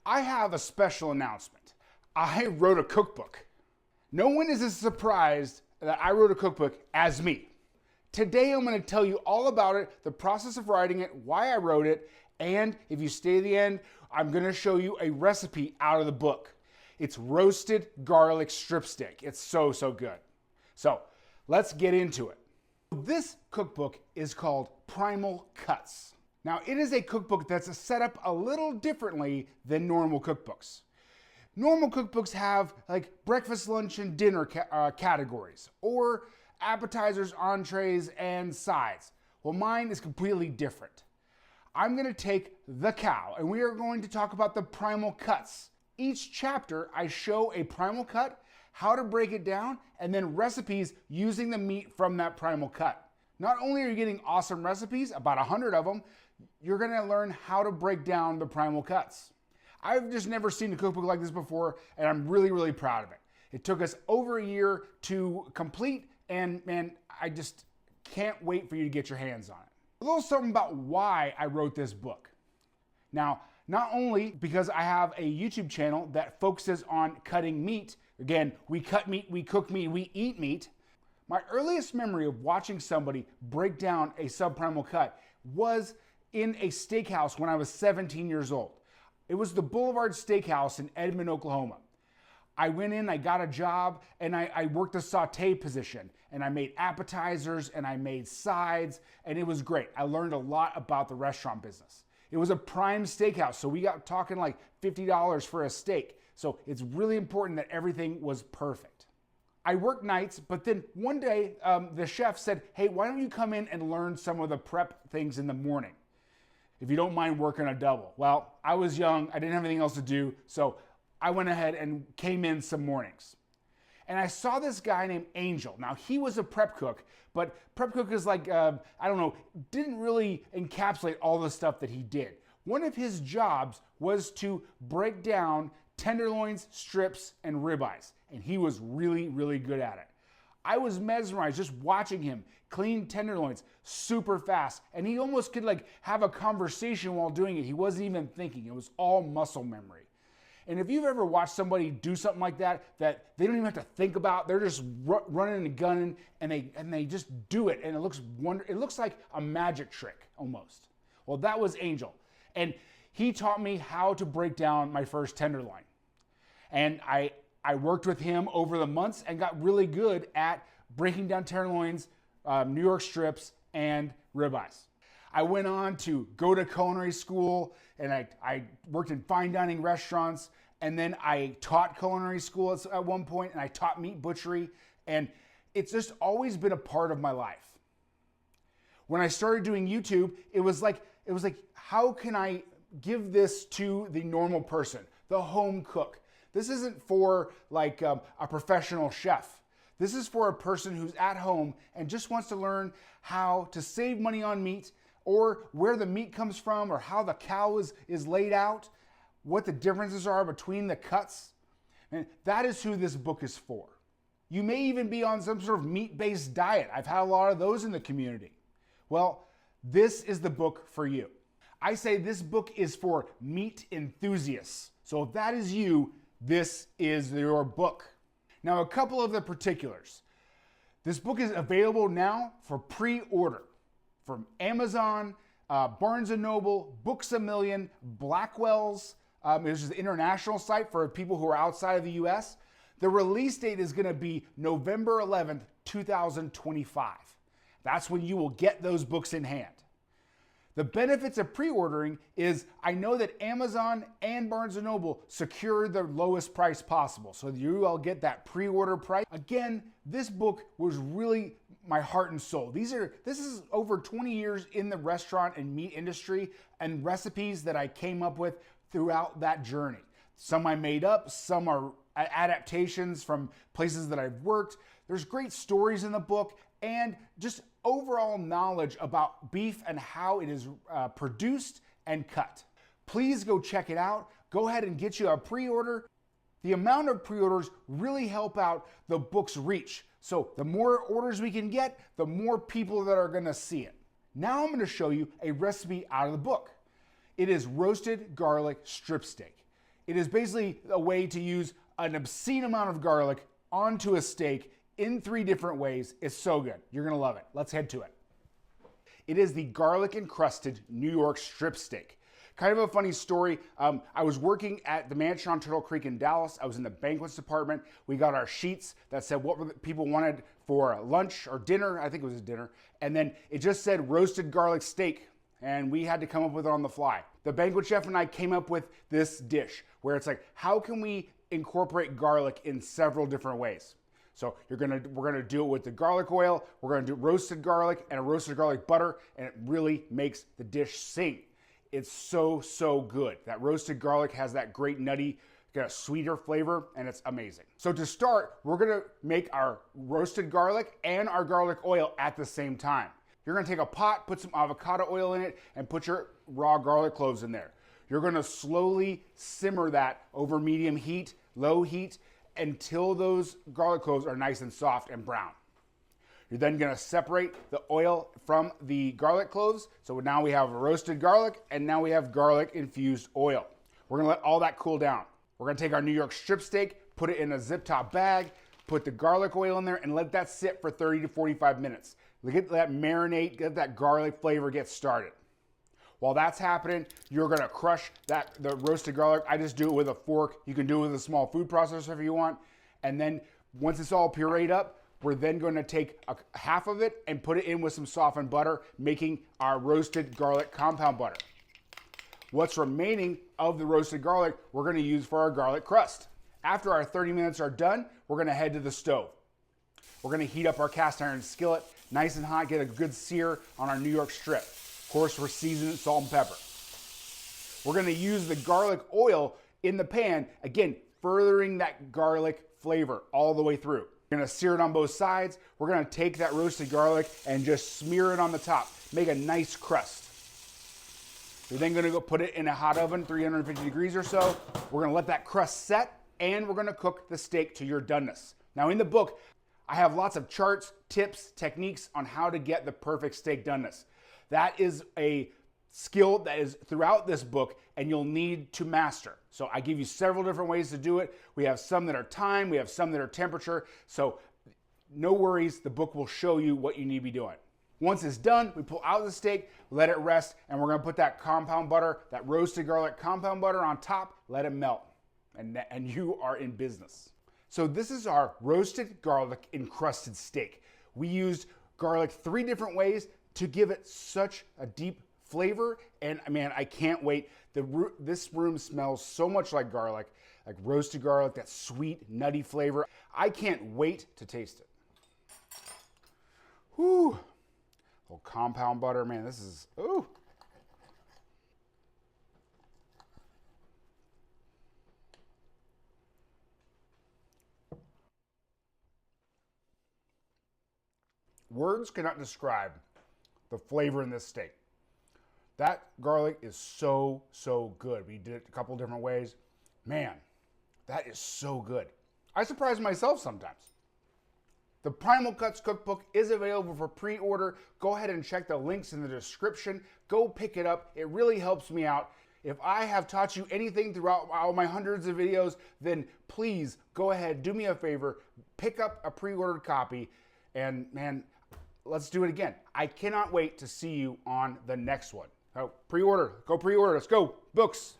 I have a special announcement. I wrote a cookbook. No one is as surprised that I wrote a cookbook as me. Today I'm going to tell you all about it, the process of writing it, why I wrote it, and if you stay to the end, I'm going to show you a recipe out of the book. It's roasted garlic strip steak. It's so good. So let's get into it. This cookbook is called Primal Cuts. Now, it is a cookbook that's set up a little differently than normal cookbooks. Normal cookbooks have like breakfast, lunch, and dinner categories, or appetizers, entrees, and sides. Well, mine is completely different. I'm going to take the cow, and we are going to talk about the primal cuts. Each chapter, I show a primal cut, how to break it down, and then recipes using the meat from that primal cut. Not only are you getting awesome recipes, about 100 of them, you're going to learn how to break down the primal cuts. I've just never seen a cookbook like this before, and I'm really proud of it. It took us over a year to complete, and man, I just can't wait for you to get your hands on it. A little something about why I wrote this book. Now, not only because I have a YouTube channel that focuses on cutting meat. Again, we cut meat, we cook meat, we eat meat. My earliest memory of watching somebody break down a subprimal cut was in a steakhouse when I was 17 years old. It was the Boulevard Steakhouse in Edmond, Oklahoma. I went in, I got a job, and I worked the saute position, and I made appetizers, and I made sides, and it was great. I learned a lot about the restaurant business. It was a prime steakhouse, so we got talking like $50 for a steak. So it's really important that everything was perfect. I worked nights, but then one day the chef said, hey, why don't you come in and learn some of the prep things in the morning, if you don't mind working a double. Well, I was young, I didn't have anything else to do, so I went ahead and came in some mornings. And I saw this guy named Angel. Now, he was a prep cook, but prep cook is like, I don't know, didn't really encapsulate all the stuff that he did. One of his jobs was to break down tenderloins, strips, and ribeyes. And he was really good at it. I was mesmerized just watching him clean tenderloins super fast. And he almost could like have a conversation while doing it. He wasn't even thinking. It was all muscle memory. And if you've ever watched somebody do something like that they don't even have to think about, they're just running and gunning, and they just do it, and it looks like a magic trick almost. Well, that was Angel, and he taught me how to break down my first tenderloin. And I worked with him over the months and got really good at breaking down tenderloins, New York strips, and ribeyes. I went on to go to culinary school, and I worked in fine dining restaurants, and then I taught culinary school at one point, and I taught meat butchery, and it's just always been a part of my life. When I started doing YouTube, it was like, how can I give this to the normal person, the home cook? This isn't for like a professional chef. This is for a person who's at home and just wants to learn how to save money on meat, or where the meat comes from, or how the cow is laid out, what the differences are between the cuts. And that is who this book is for. You may even be on some sort of meat-based diet. I've had a lot of those in the community. Well, this is the book for you. I say this book is for meat enthusiasts. So if that is you, this is your book. Now, a couple of the particulars. This book is available now for pre-order from Amazon, Barnes & Noble, Books A Million, Blackwell's. This is the international site for people who are outside of the US. The release date is going to be November 11th, 2025. That's when you will get those books in hand. The benefits of pre-ordering is I know that Amazon and Barnes & Noble secure the lowest price possible, so you will get that pre-order price. Again, this book was really my heart and soul. This is over 20 years in the restaurant and meat industry, and recipes that I came up with throughout that journey. Some I made up, some are adaptations from places that I've worked. There's great stories in the book, and just overall knowledge about beef and how it is produced and cut. Please go check it out. Go ahead and get you a pre-order. The amount of pre-orders really help out the book's reach. So the more orders we can get, the more people that are gonna see it. Now I'm gonna show you a recipe out of the book. It is roasted garlic strip steak. It is basically a way to use an obscene amount of garlic onto a steak in 3 different ways. It's so good. You're gonna love it. Let's head to it. It is the garlic encrusted New York strip steak. Kind of a funny story. I was working at the Mansion on Turtle Creek in Dallas. I was in the banquets department. We got our sheets that said what people wanted for lunch or dinner. I think it was a dinner. And then it just said roasted garlic steak. And we had to come up with it on the fly. The banquet chef and I came up with this dish where it's like, how can we incorporate garlic in several different ways? So we're gonna do it with the garlic oil, we're gonna do roasted garlic and a roasted garlic butter, and it really makes the dish sing. It's so, so good. That roasted garlic has that great nutty, got a sweeter flavor, and it's amazing. So to start, we're gonna make our roasted garlic and our garlic oil at the same time. You're gonna take a pot, put some avocado oil in it, and put your raw garlic cloves in there. You're gonna slowly simmer that over medium heat, low heat, until those garlic cloves are nice and soft and brown. You're then gonna separate the oil from the garlic cloves. So now we have roasted garlic, and now we have garlic infused oil. We're gonna let all that cool down. We're gonna take our New York strip steak, put it in a zip top bag, put the garlic oil in there, and let that sit for 30 to 45 minutes. Get that marinate, get that garlic flavor get started. While that's happening, you're gonna crush the roasted garlic. I just do it with a fork. You can do it with a small food processor if you want. And then once it's all pureed up, we're then gonna take half of it and put it in with some softened butter, making our roasted garlic compound butter. What's remaining of the roasted garlic, we're gonna use for our garlic crust. After our 30 minutes are done, we're gonna head to the stove. We're gonna heat up our cast iron skillet, nice and hot, get a good sear on our New York strip. Of course, we're seasoning with salt and pepper. We're gonna use the garlic oil in the pan, again, furthering that garlic flavor all the way through. We're gonna sear it on both sides. We're gonna take that roasted garlic and just smear it on the top. Make a nice crust. We're then gonna go put it in a hot oven, 350 degrees or so. We're gonna let that crust set, and we're gonna cook the steak to your doneness. Now in the book, I have lots of charts, tips, techniques on how to get the perfect steak doneness. That is a skill that is throughout this book, and you'll need to master. So I give you several different ways to do it. We have some that are time, we have some that are temperature. So no worries, the book will show you what you need to be doing. Once it's done, we pull out the steak, let it rest, and we're gonna put that compound butter, that roasted garlic compound butter on top, let it melt, and you are in business. So this is our roasted garlic encrusted steak. We used garlic 3 different ways to give it such a deep flavor, and man, I can't wait. This room smells so much like garlic, like roasted garlic, that sweet, nutty flavor. I can't wait to taste it. Whew. Little compound butter, man, this is, ooh. Words cannot describe the flavor in this steak. That garlic is so, so good. We did it a couple different ways. Man, that is so good. I surprise myself sometimes. The Primal Cuts cookbook is available for pre-order. Go ahead and check the links in the description. Go pick it up. It really helps me out. If I have taught you anything throughout all my hundreds of videos, then please go ahead, do me a favor, pick up a pre-ordered copy, and man, let's do it again. I cannot wait to see you on the next one. Oh, pre-order, go pre-order, let's go, books.